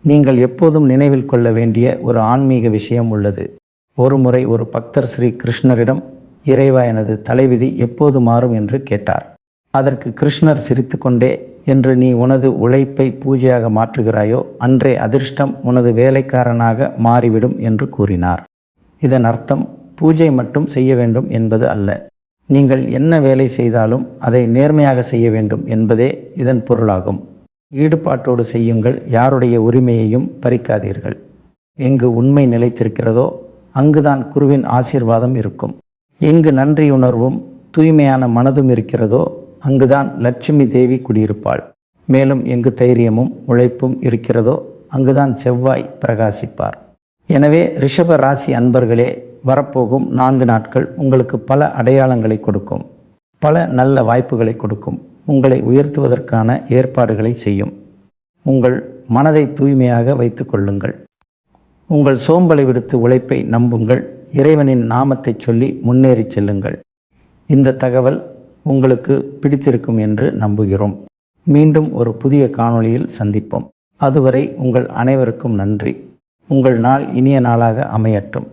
நீங்கள் எப்போதும் நினைவில் கொள்ள வேண்டிய ஒரு ஆன்மீக விஷயம் உள்ளது. ஒருமுறை ஒரு பக்தர் ஸ்ரீ கிருஷ்ணரிடம், இறைவா, எனது தலைவிதி எப்போது மாறும் என்று கேட்டார். அதற்கு கிருஷ்ணர் சிரித்துக்கொண்டே, என்று நீ உனது உழைப்பை பூஜையாக மாற்றுகிறாயோ அன்றே அதிர்ஷ்டம் உனது வேலைக்காரனாக மாறிவிடும் என்று கூறினார். இதன் அர்த்தம் பூஜை மட்டும் செய்ய வேண்டும் என்பது அல்ல. நீங்கள் என்ன வேலை செய்தாலும் அதை நேர்மையாக செய்ய வேண்டும் என்பதே இதன் பொருளாகும். ஈடுபாட்டோடு செய்யுங்கள், யாருடைய உரிமையையும் பறிக்காதீர்கள். எங்கு உண்மை நிலைத்திருக்கிறதோ அங்குதான் குருவின் ஆசீர்வாதம் இருக்கும். எங்கு நன்றியுணர்வும் தூய்மையான மனதும் இருக்கிறதோ அங்குதான் லட்சுமி தேவி குடியிருப்பாள். மேலும் எங்கு தைரியமும் உழைப்பும் இருக்கிறதோ அங்குதான் செவ்வாய் பிரகாசிப்பார். எனவே ரிஷப ராசி அன்பர்களே, வரப்போகும் 4 நாட்கள் உங்களுக்கு பல அடையாளங்களை கொடுக்கும், பல நல்ல வாய்ப்புகளை கொடுக்கும், உங்களை உயர்த்துவதற்கான ஏற்பாடுகளை செய்யும். உங்கள் மனதை தூய்மையாக வைத்து கொள்ளுங்கள். உங்கள் சோம்பலை விடுத்து உழைப்பை நம்புங்கள். இறைவனின் நாமத்தை சொல்லி முன்னேறி செல்லுங்கள். இந்த தகவல் உங்களுக்கு பிடித்திருக்கும் என்று நம்புகிறோம். மீண்டும் ஒரு புதிய காணொளியில் சந்திப்போம். அதுவரை உங்கள் அனைவருக்கும் நன்றி. உங்கள் நாள் இனிய நாளாக அமையட்டும்.